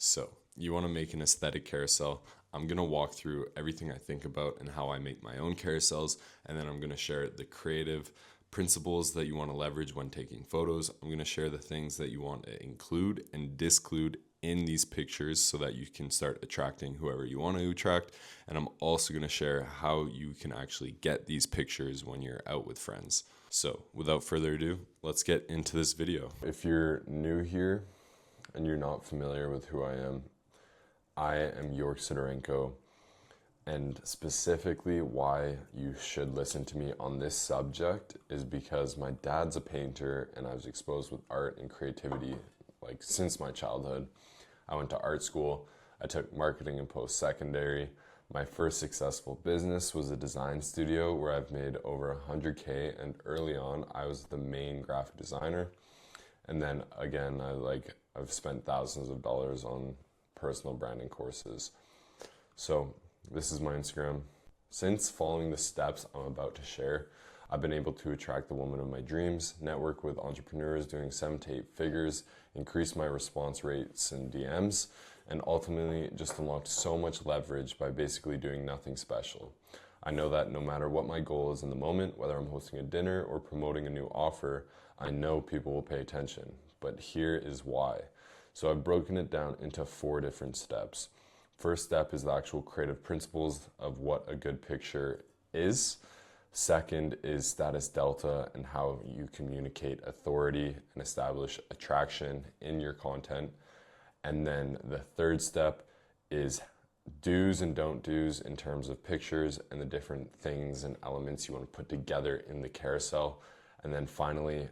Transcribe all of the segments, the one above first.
So, you want to make an aesthetic carousel. I'm going to walk through everything I think about and how I make my own carousels, and then I'm going to share the creative principles that you want to leverage when taking photos. I'm going to share the things that you want to include and disclude in these pictures so that you can start attracting whoever you want to attract. And I'm also going to share how you can actually get these pictures when you're out with friends. So, without further ado, let's get into this video. If you're new here and you're not familiar with who I am York Sidorenko, and specifically why you should listen to me on this subject is because my dad's a painter and I was exposed with art and creativity like since my childhood. I went to art school, I took marketing and post-secondary. My first successful business was a design studio where I've made over 100K, and early on I was the main graphic designer. And then again, I've spent thousands of dollars on personal branding courses. So this is my Instagram. Since following the steps I'm about to share, I've been able to attract the woman of my dreams, network with entrepreneurs doing 7 to 8 figures, increase my response rates in DMs, and ultimately just unlocked so much leverage by basically doing nothing special. I know that no matter what my goal is in the moment, whether I'm hosting a dinner or promoting a new offer, I know people will pay attention. But here is why. So I've broken it down into 4 different steps. First step is the actual creative principles of what a good picture is. Second is status delta and how you communicate authority and establish attraction in your content. And then the third step is do's and don't do's in terms of pictures and the different things and elements you want to put together in the carousel. And then finally,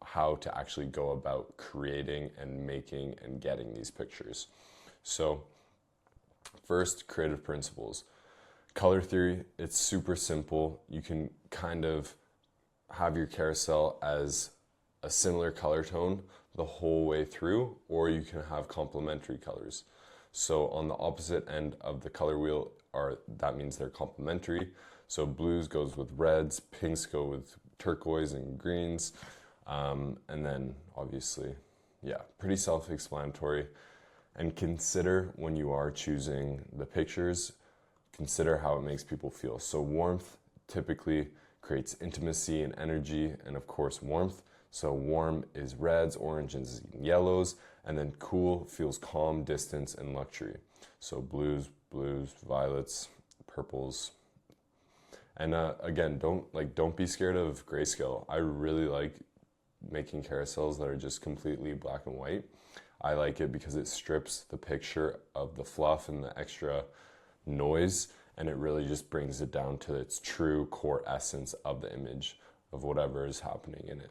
how to actually go about creating and making and getting these pictures. So first, creative principles. Color theory, it's super simple. You can kind of have your carousel as a similar color tone the whole way through, or you can have complementary colors. So on the opposite end of the color wheel that means they're complementary. So blues goes with reds, pinks go with turquoise and greens. And then obviously, pretty self-explanatory. And consider when you are choosing the pictures, consider how it makes people feel. So warmth typically creates intimacy and energy, and of course warmth. So warm is reds, oranges, and yellows, and then cool feels calm, distance, and luxury. So blues, violets, purples. And again, don't be scared of grayscale. I really like making carousels that are just completely black and white. I like it because it strips the picture of the fluff and the extra noise, and it really just brings it down to its true core essence of the image of whatever is happening in it.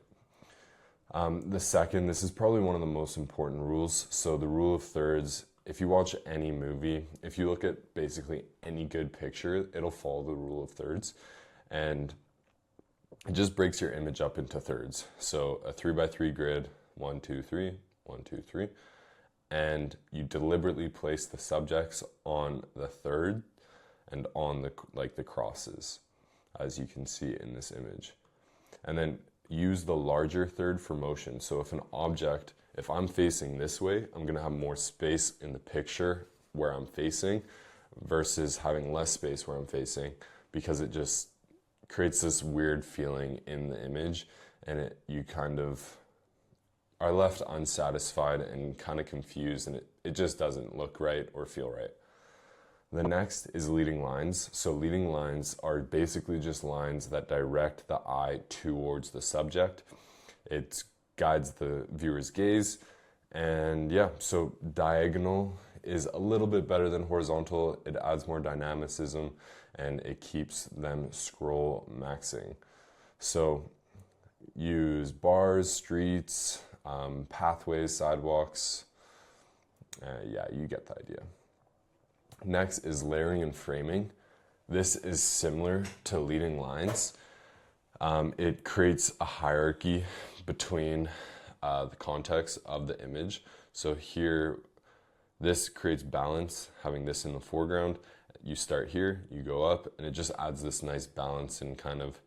The second, this is probably one of the most important rules. So the rule of thirds, if you watch any movie, if you look at basically any good picture, it'll follow the rule of thirds. And it just breaks your image up into thirds. So a 3x3 grid, 1, 2, 3, 1, 2, 3. And you deliberately place the subjects on the third and on the crosses, as you can see in this image. And then use the larger third for motion. So if I'm facing this way, I'm gonna have more space in the picture where I'm facing versus having less space where I'm facing, because it just creates this weird feeling in the image, and you kind of are left unsatisfied and kind of confused, and it just doesn't look right or feel right. The next is leading lines. So leading lines are basically just lines that direct the eye towards the subject. It guides the viewer's gaze, and so diagonal is a little bit better than horizontal. It adds more dynamicism and it keeps them scroll maxing. So use bars, streets, pathways, sidewalks. You get the idea. Next is layering and framing. This is similar to leading lines. It creates a hierarchy between the context of the image. So here, this creates balance, having this in the foreground. You start here, you go up, and it just adds this nice balance and kind of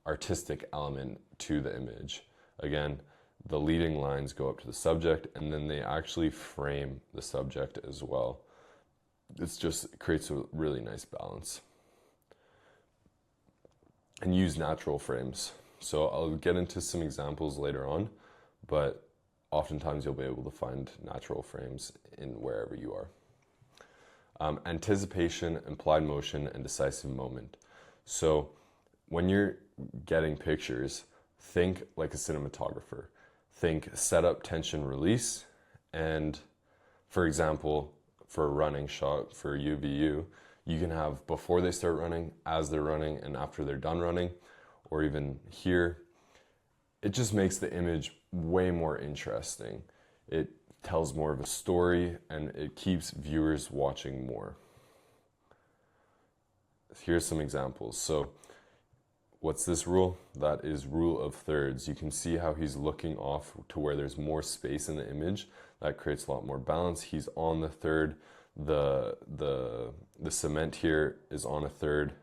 artistic element to the image. Again, the leading lines go up to the subject, and then they actually frame the subject as well. It creates a really nice balance. And use natural frames. So I'll get into some examples later on, but oftentimes you'll be able to find natural frames in wherever you are. Anticipation, implied motion, and decisive moment. So when you're getting pictures, think like a cinematographer. Think setup, tension, release, and for example, for a running shot, for UVU, you can have before they start running, as they're running, and after they're done running, or even here. It just makes the image way more interesting. It tells more of a story, and it keeps viewers watching more. Here's some examples. So what's this rule? That is rule of thirds. You can see how he's looking off to where there's more space in the image. That creates a lot more balance. He's on the third. The cement here is on a third.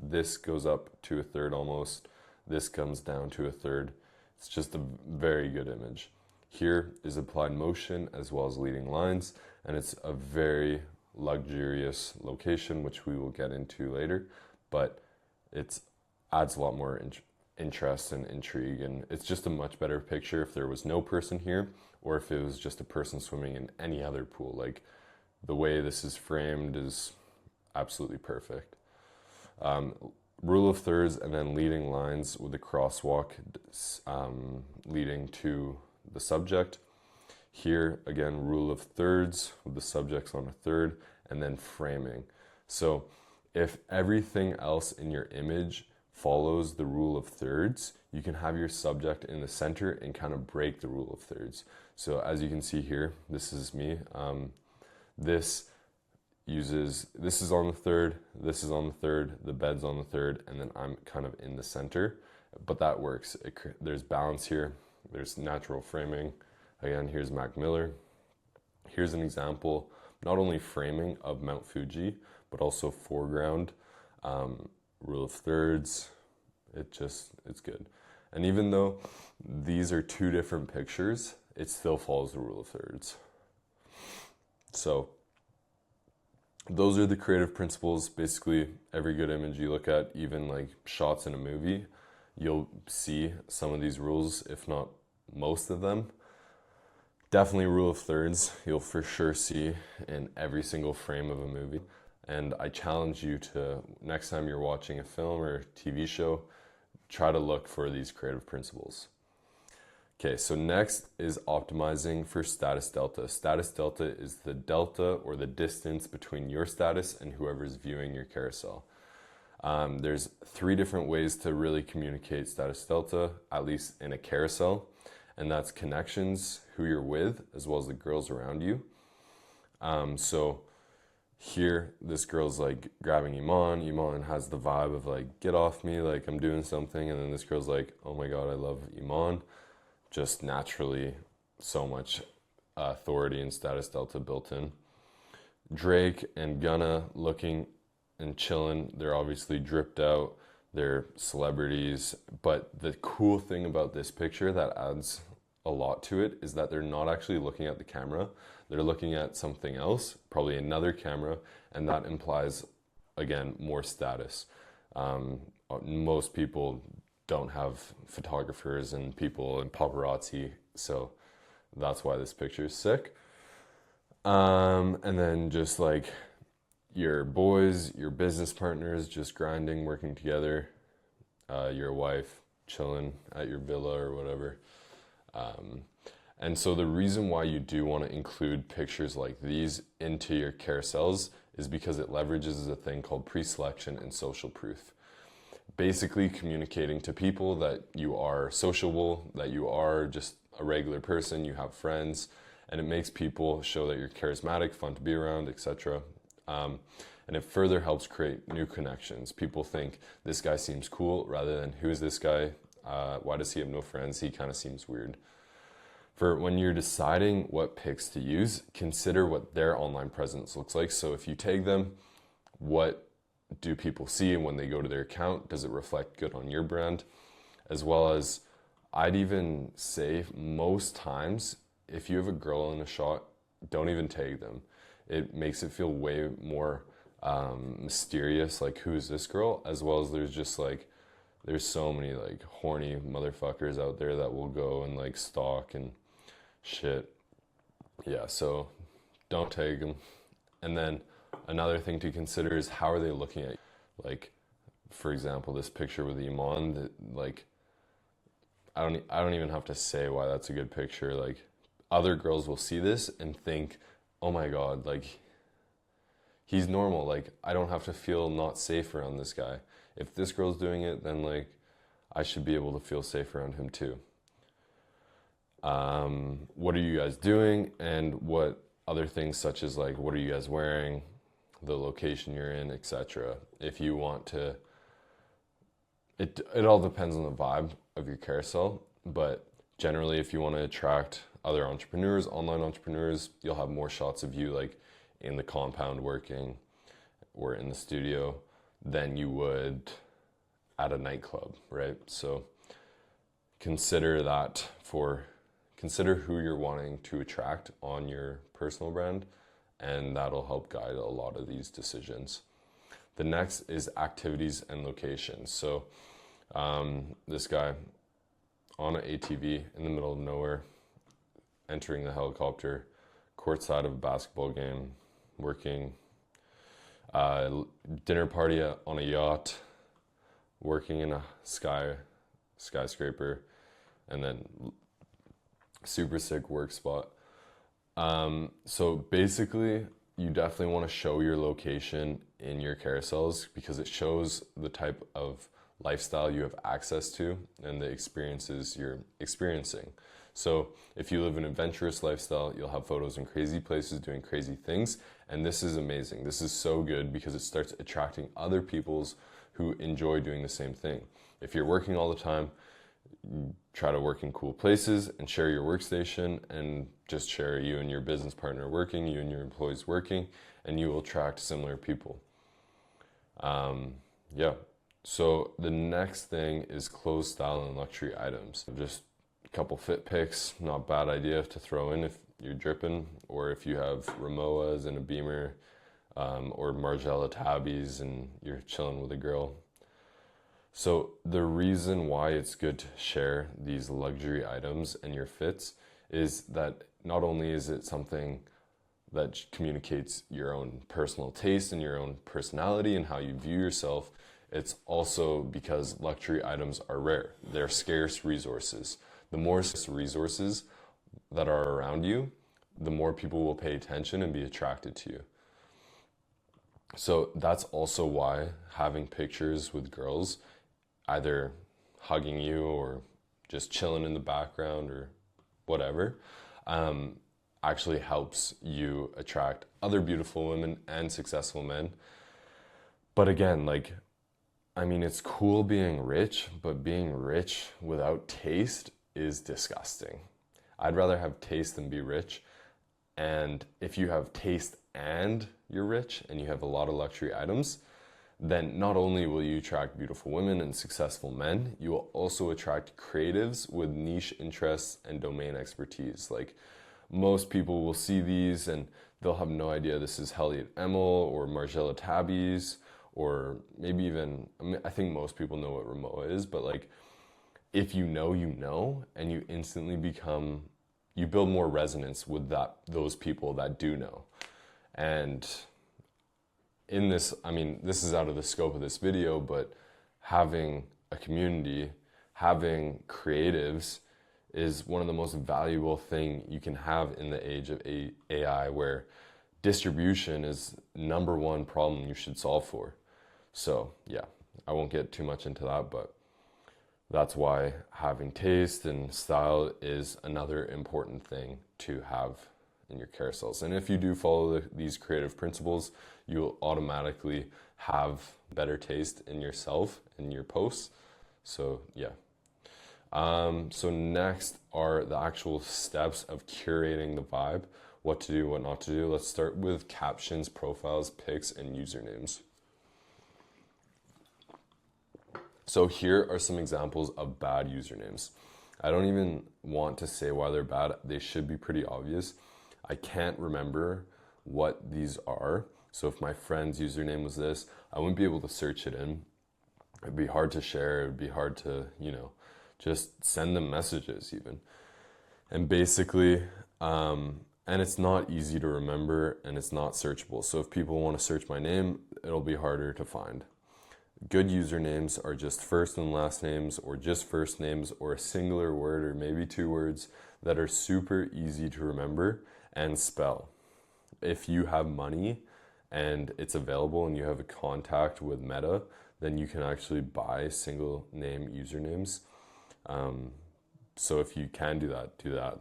This goes up to a third almost. This comes down to a third. It's just a very good image. Here is applied motion as well as leading lines, and it's a very luxurious location, which we will get into later, but it adds a lot more interest and intrigue, and it's just a much better picture if there was no person here, or if it was just a person swimming in any other pool. Like, the way this is framed is absolutely perfect. Rule of thirds, and then leading lines with the crosswalk leading to the subject. Here, again, rule of thirds with the subjects on a third, and then framing. So if everything else in your image follows the rule of thirds, you can have your subject in the center and kind of break the rule of thirds. So as you can see here, this is me. This is on the third, this is on the third, the bed's on the third, and then I'm kind of in the center. But that works. There's balance here. There's natural framing. Again, here's Mac Miller. Here's an example, not only framing of Mount Fuji, but also foreground, rule of thirds. It's good. And even though these are two different pictures, it still follows the rule of thirds. So those are the creative principles. Basically, every good image you look at, even like shots in a movie, you'll see some of these rules, if not most of them. Definitely rule of thirds, you'll for sure see in every single frame of a movie. And I challenge you to, next time you're watching a film or a TV show, try to look for these creative principles. Okay, so next is optimizing for status delta. Status delta is the delta or the distance between your status and whoever's viewing your carousel. There's 3 different ways to really communicate status delta, at least in a carousel, and that's connections, who you're with, as well as the girls around you. So here, this girl's like grabbing Iman. Iman has the vibe of like, get off me, like I'm doing something. And then this girl's like, oh my God, I love Iman. Just naturally, so much authority and status delta built in. Drake and Gunna looking and chilling. They're obviously dripped out. They're celebrities. But the cool thing about this picture that adds a lot to it is that they're not actually looking at the camera. They're looking at something else, probably another camera, and that implies, again, more status. Most people don't have photographers and people and paparazzi, so that's why this picture is sick. And then just like your boys, your business partners, just grinding, working together, your wife chilling at your villa or whatever. And so the reason why you do want to include pictures like these into your carousels is because it leverages a thing called pre-selection and social proof. Basically communicating to people that you are sociable, that you are just a regular person, you have friends, and it makes people show that you're charismatic, fun to be around, etc. And it further helps create new connections. People think this guy seems cool rather than who is this guy? Why does he have no friends? He kind of seems weird. For when you're deciding what pics to use, consider what their online presence looks like. So if you tag them, what do people see when they go to their account? Does it reflect good on your brand? As well as I'd even say most times, if you have a girl in a shot, don't even tag them. It makes it feel way more mysterious, like who is this girl, as well as there's just like, there's so many like horny motherfuckers out there that will go and like stalk and shit. Yeah, so don't tag them. And then another thing to consider is how are they looking at you? Like, for example, this picture with Iman, that like I don't even have to say why that's a good picture. Like other girls will see this and think, "Oh my God, like he's normal. Like I don't have to feel not safe around this guy. If this girl's doing it, then like I should be able to feel safe around him too." What are you guys doing, and what other things such as like what are you guys wearing, the location you're in, etc. If you want to, it all depends on the vibe of your carousel, but generally if you want to attract other entrepreneurs, online entrepreneurs, you'll have more shots of you like in the compound working or in the studio than you would at a nightclub, right? So consider that consider who you're wanting to attract on your personal brand, and that'll help guide a lot of these decisions. The next is activities and locations. So this guy on an ATV in the middle of nowhere, entering the helicopter, courtside of a basketball game, working, dinner party on a yacht, working in a skyscraper, and then super sick work spot. So basically, you definitely want to show your location in your carousels because it shows the type of lifestyle you have access to and the experiences you're experiencing. So if you live an adventurous lifestyle, you'll have photos in crazy places doing crazy things. And this is amazing. This is so good because it starts attracting other peoples who enjoy doing the same thing. If you're working all the time, try to work in cool places and share your workstation, and just share you and your business partner working, you and your employees working, and you will attract similar people. Yeah. So the next thing is clothes, style, and luxury items. Just a couple fit pics, not bad idea to throw in if you're dripping, or if you have Ramoas and a Beamer, or Margiela tabbies and you're chilling with a girl. So the reason why it's good to share these luxury items and your fits is that not only is it something that communicates your own personal taste and your own personality and how you view yourself, it's also because luxury items are rare. They're scarce resources. The more resources that are around you, the more people will pay attention and be attracted to you. So that's also why having pictures with girls either hugging you or just chilling in the background or whatever, actually helps you attract other beautiful women and successful men. But again, like, I mean, it's cool being rich, but being rich without taste is disgusting. I'd rather have taste than be rich. And if you have taste and you're rich and you have a lot of luxury items, then not only will you attract beautiful women and successful men, you will also attract creatives with niche interests and domain expertise. Like, most people will see these and they'll have no idea this is Helliot Emil or Margiela tabbies, or maybe even, I mean, I think most people know what Ramoa is, but like, if you know, and you instantly you build more resonance with those people that do know. And in this, I mean, this is out of the scope of this video, but having a community, having creatives is one of the most valuable thing you can have in the age of AI, where distribution is #1 problem you should solve for. So yeah, I won't get too much into that, but that's why having taste and style is another important thing to have in your carousels. And if you do follow these creative principles, you'll automatically have better taste in yourself and your posts. So yeah. So next are the actual steps of curating the vibe, what to do, what not to do. Let's start with captions, profiles, pics, and usernames. So here are some examples of bad usernames. I don't even want to say why they're bad. They should be pretty obvious. I can't remember what these are. So if my friend's username was this, I wouldn't be able to search it in. It'd be hard to share. It'd be hard to, just send them messages even. And basically, and it's not easy to remember and it's not searchable. So if people want to search my name, it'll be harder to find. Good usernames are just first and last names, or just first names, or a singular word, or maybe two words that are super easy to remember and spell. If you have money and it's available and you have a contact with Meta, then you can actually buy single name usernames. So if you can do that, do that.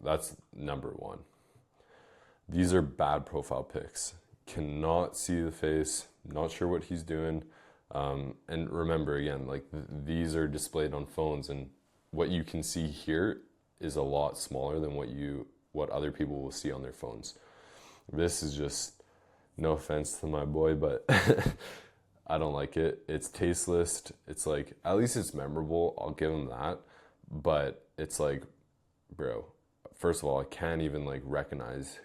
That's number one. These are bad profile pics. Cannot see the face, not sure what he's doing. And remember again, these are displayed on phones, and what you can see here is a lot smaller than what other people will see on their phones. This is just, no offense to my boy, but I don't like it. It's tasteless. It's at least it's memorable. I'll give him that. But it's bro, first of all, I can't even recognize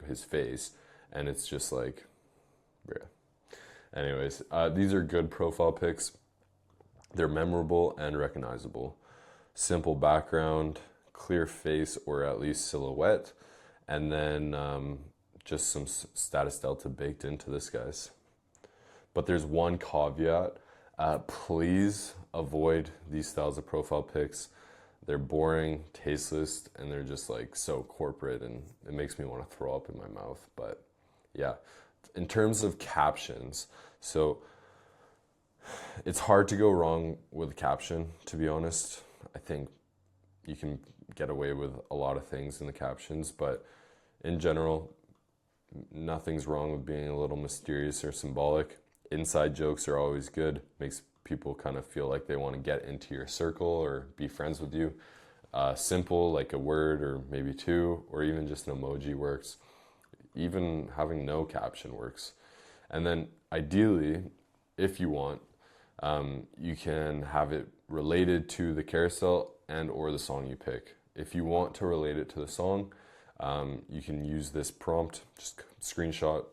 his face. And it's just bro. Anyways, these are good profile pics. They're memorable and recognizable. Simple background, clear face, or at least silhouette. And then just some status delta baked into this, guys. But there's one caveat. Please avoid these styles of profile pics. They're boring, tasteless, and they're just so corporate, and it makes me want to throw up in my mouth. But yeah, in terms of captions, so it's hard to go wrong with a caption, to be honest. I think you can get away with a lot of things in the captions, but in general, nothing's wrong with being a little mysterious or symbolic. Inside jokes are always good. Makes people kind of feel like they want to get into your circle or be friends with you. Simple, like a word or maybe two, or even just an emoji works. Even having no caption works. And then ideally, if you want, you can have it related to the carousel and or the song you pick. If you want to relate it to the song, you can use this prompt, just screenshot,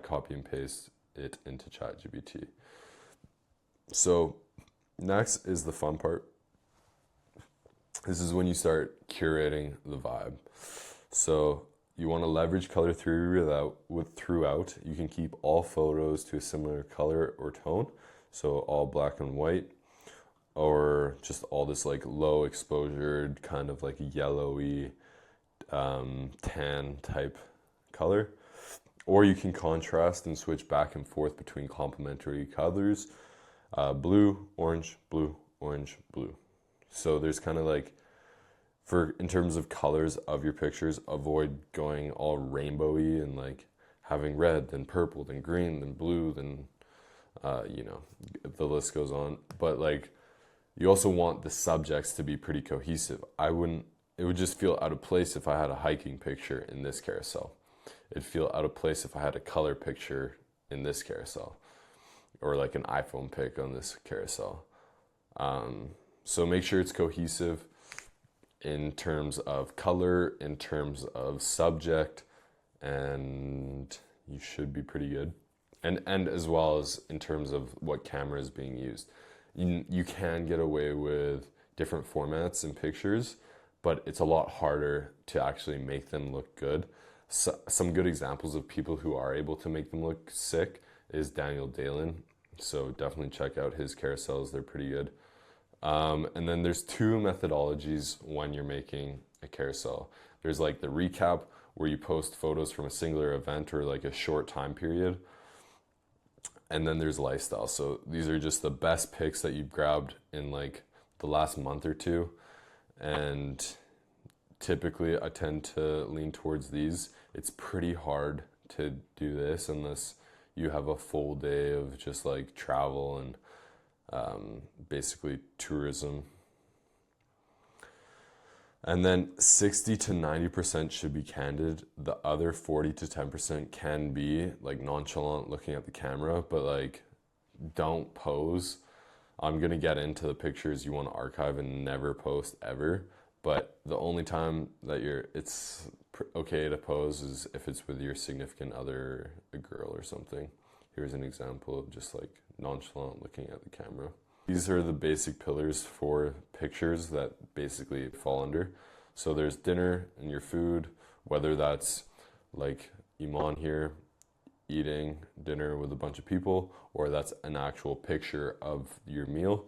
copy and paste it into ChatGPT. So next is the fun part. This is when you start curating the vibe. So you want to leverage color theory throughout. You can keep all photos to a similar color or tone. So all black and white, or just all this low exposure, kind of yellowy, tan type color. Or you can contrast and switch back and forth between complementary colors. Blue, orange, blue, orange, blue. So there's kind of in terms of colors of your pictures, avoid going all rainbowy and having red, then purple, then green, then blue, then, the list goes on. But you also want the subjects to be pretty cohesive. It would just feel out of place if I had a hiking picture in this carousel. It'd feel out of place if I had a color picture in this carousel, or an iPhone pic on this carousel. So make sure it's cohesive in terms of color, in terms of subject, and you should be pretty good. And as well as in terms of what camera is being used. You can get away with different formats and pictures, but it's a lot harder to actually make them look good. So, some good examples of people who are able to make them look sick is Daniel Dalen. So definitely check out his carousels. They're pretty good. And then there's two methodologies when you're making a carousel. There's the recap, where you post photos from a singular event or a short time period. And then there's lifestyle. So these are just the best pics that you've grabbed in the last month or two. And typically I tend to lean towards these. It's pretty hard to do this unless you have a full day of just travel and basically tourism. And then 60 to 90% should be candid. The other 40 to 10% can be nonchalant looking at the camera, but don't pose. I'm gonna get into the pictures you want to archive and never post ever, but the only time that it's okay to pose is if it's with your significant other, a girl or something. Here's an example of just like nonchalant looking at the camera. These are the basic pillars for pictures that basically fall under. So there's dinner and your food, whether that's like Iman here eating dinner with a bunch of people, or that's an actual picture of your meal.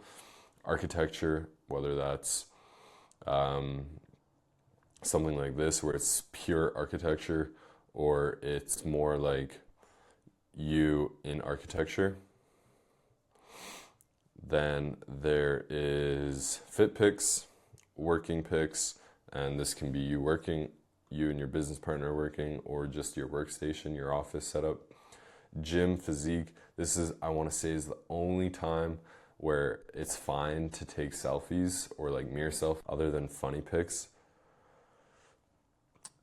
Architecture, whether that's something like this where it's pure architecture, or it's more like you in architecture. Then there is fit pics, working pics, and this can be you working, you and your business partner working, or just your workstation, your office setup. Gym, physique, this is, I want to say, is the only time where it's fine to take selfies or like mirror self other than funny pics.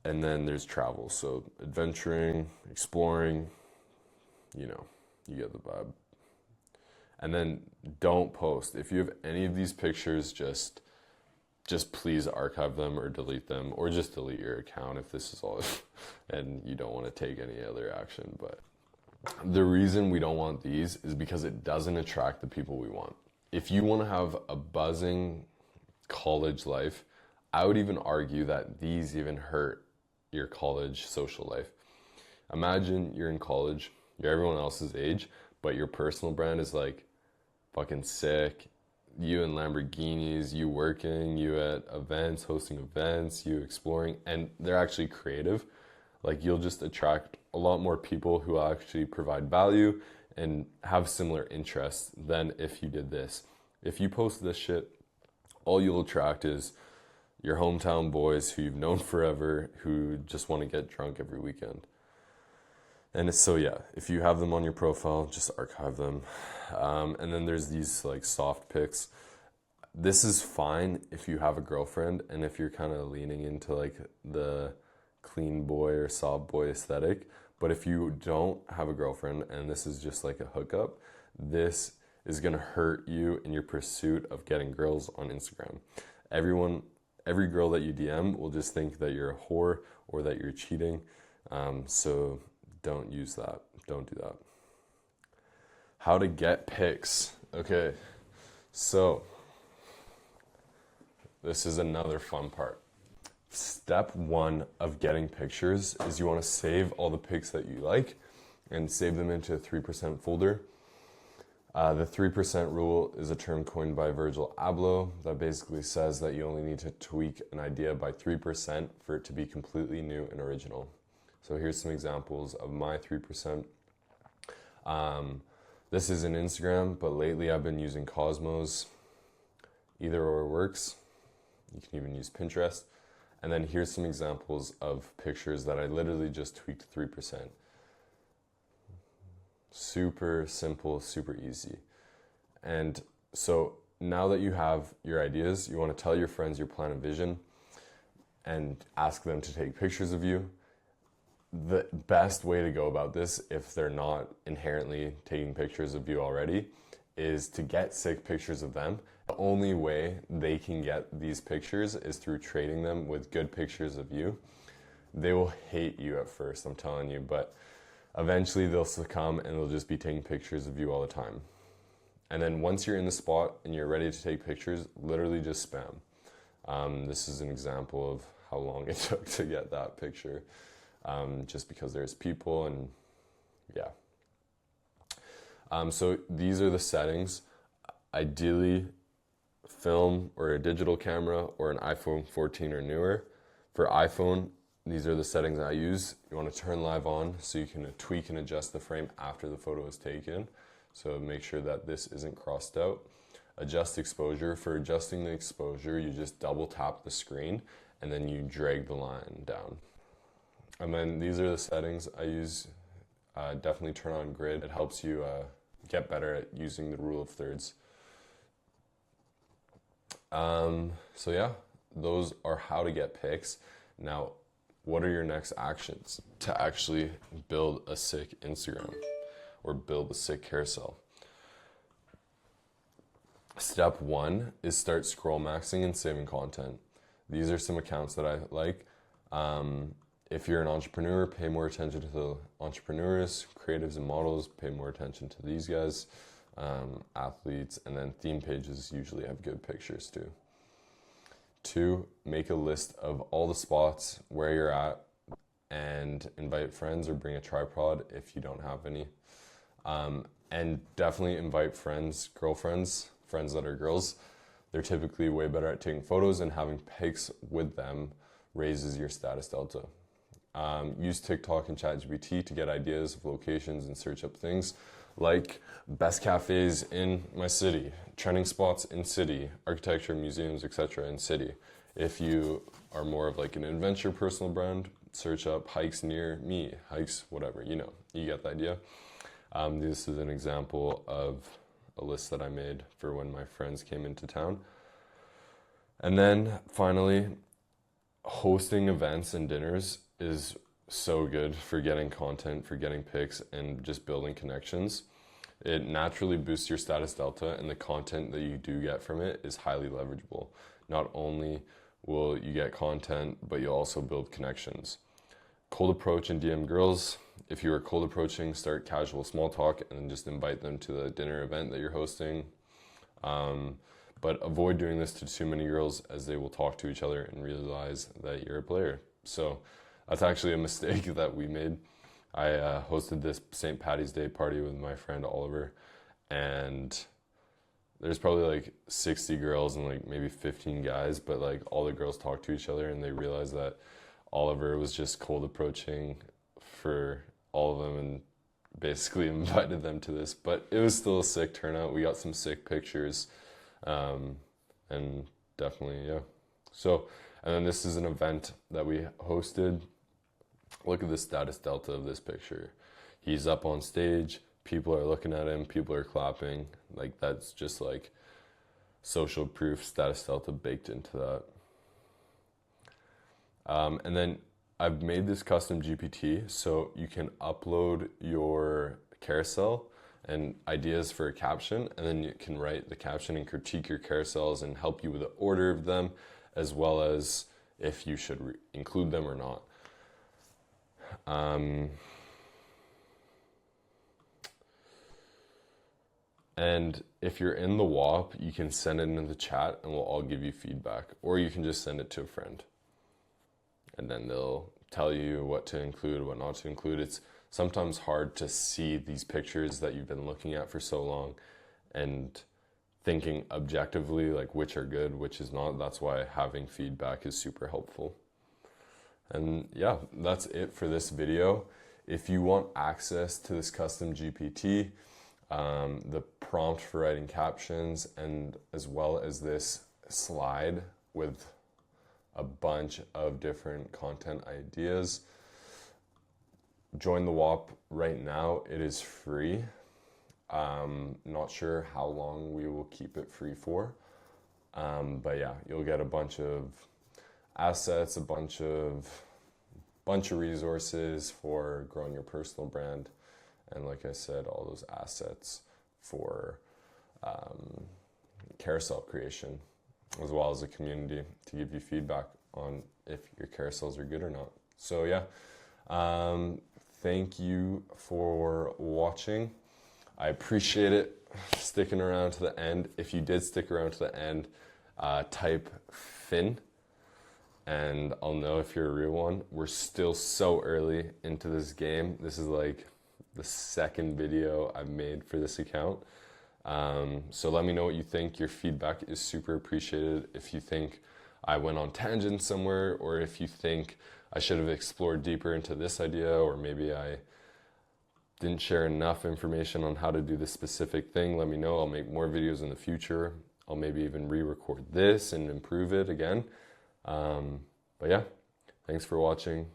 And then there's travel, so adventuring, exploring, you know, you get the vibe. And then don't post. If you have any of these pictures, just please archive them or delete them, or just delete your account if this is all and you don't want to take any other action. But the reason we don't want these is because it doesn't attract the people we want. If you want to have a buzzing college life, I would even argue that these even hurt your college social life. Imagine you're in college, you're everyone else's age, but your personal brand is like fucking sick. You in Lamborghinis, you working, you at events, hosting events, you exploring, and they're actually creative. Like, you'll just attract a lot more people who actually provide value and have similar interests than if you did this. If you post this shit, all you'll attract is your hometown boys who you've known forever, who just want to get drunk every weekend. And it's, so yeah, if you have them on your profile, just archive them. And then there's these like soft pics. This is fine if you have a girlfriend and if you're kind of leaning into like the clean boy or soft boy aesthetic. But if you don't have a girlfriend and this is just like a hookup, this is gonna hurt you in your pursuit of getting girls on Instagram. Every girl that you DM will just think that you're a whore or that you're cheating. So don't use that. Don't do that. How to get pics. Okay, so this is another fun part. Step one of getting pictures is you want to save all the pics that you like and save them into a 3% folder. The 3% rule is a term coined by Virgil Abloh that basically says that you only need to tweak an idea by 3% for it to be completely new and original. So here's some examples of my 3%. This is in Instagram, but lately I've been using Cosmos. Either or works. You can even use Pinterest. And then here's some examples of pictures that I literally just tweaked 3%. Super simple, super easy. And so now that you have your ideas, you want to tell your friends your plan and vision and ask them to take pictures of you. The best way to go about this, if they're not inherently taking pictures of you already, is to get sick pictures of them. The only way they can get these pictures is through trading them with good pictures of you. They will hate you at first, I'm telling you, but eventually they'll succumb and they'll just be taking pictures of you all the time. And then once you're in the spot and you're ready to take pictures, literally just spam. This is an example of how long it took to get that picture. Just because there's people and yeah. So these are the settings. Ideally, film or a digital camera or an iPhone 14 or newer. For iPhone, these are the settings I use. You want to turn live on so you can tweak and adjust the frame after the photo is taken. So make sure that this isn't crossed out. Adjust exposure. For adjusting the exposure, you just double tap the screen and then you drag the line down. And then these are the settings I use. Definitely turn on grid. It helps you get better at using the rule of thirds. So yeah, those are how to get pics. Now, what are your next actions to actually build a sick Instagram or build a sick carousel? Step one is start scroll maxing and saving content. These are some accounts that I like. If you're an entrepreneur, pay more attention to the entrepreneurs. Creatives and models, pay more attention to these guys. Athletes, and then theme pages usually have good pictures too. Two, make a list of all the spots where you're at and invite friends or bring a tripod if you don't have any. And definitely invite friends, girlfriends, friends that are girls. They're typically way better at taking photos, and having pics with them raises your status delta. Use TikTok and ChatGPT to get ideas of locations and search up things like best cafes in my city, trending spots in city, architecture, museums, etc. in city. If you are more of like an adventure personal brand, search up hikes near me, hikes, whatever, you get the idea. This is an example of a list that I made for when my friends came into town. And then finally, hosting events and dinners is so good for getting content, for getting pics, and just building connections. It naturally boosts your status delta, and the content that you do get from it is highly leverageable. Not only will you get content, but you'll also build connections. Cold approach and DM girls. If you are cold approaching, start casual small talk and then just invite them to the dinner event that you're hosting. But avoid doing this to too many girls, as they will talk to each other and realize that you're a player. So that's actually a mistake that we made. I hosted this St. Patty's Day party with my friend Oliver, and there's probably like 60 girls and like maybe 15 guys, but like all the girls talked to each other, and they realized that Oliver was just cold approaching for all of them and basically invited them to this. But it was still a sick turnout. We got some sick pictures, and definitely, yeah. So, and then this is an event that we hosted. Look at the status delta of this picture. He's up on stage, people are looking at him, people are clapping. Like, that's just like social proof, status delta baked into that. And then I've made this custom GPT so you can upload your carousel and ideas for a caption, and then you can write the caption and critique your carousels and help you with the order of them, as well as if you should include them or not. And if you're in the whop, you can send it into the chat and we'll all give you feedback, or you can just send it to a friend and then they'll tell you what to include, what not to include. It's sometimes hard to see these pictures that you've been looking at for so long and thinking objectively, like which are good, which is not. That's why having feedback is super helpful. And yeah, that's it for this video. If you want access to this custom GPT, the prompt for writing captions, and as well as this slide with a bunch of different content ideas, join the whop right now. It is free. Not sure how long we will keep it free for, but yeah, you'll get a bunch of assets, a bunch of resources for growing your personal brand, and like I said, all those assets for carousel creation, as well as a community to give you feedback on if your carousels are good or not. So yeah, thank you for watching. I appreciate it, sticking around to the end. If you did stick around to the end, type Finn and I'll know if you're a real one. We're still so early into this game. This is like the second video I've made for this account. So let me know what you think. Your feedback is super appreciated. If you think I went on tangent somewhere, or if you think I should have explored deeper into this idea, or maybe I didn't share enough information on how to do this specific thing, let me know. I'll make more videos in the future. I'll maybe even re-record this and improve it again. But yeah, thanks for watching.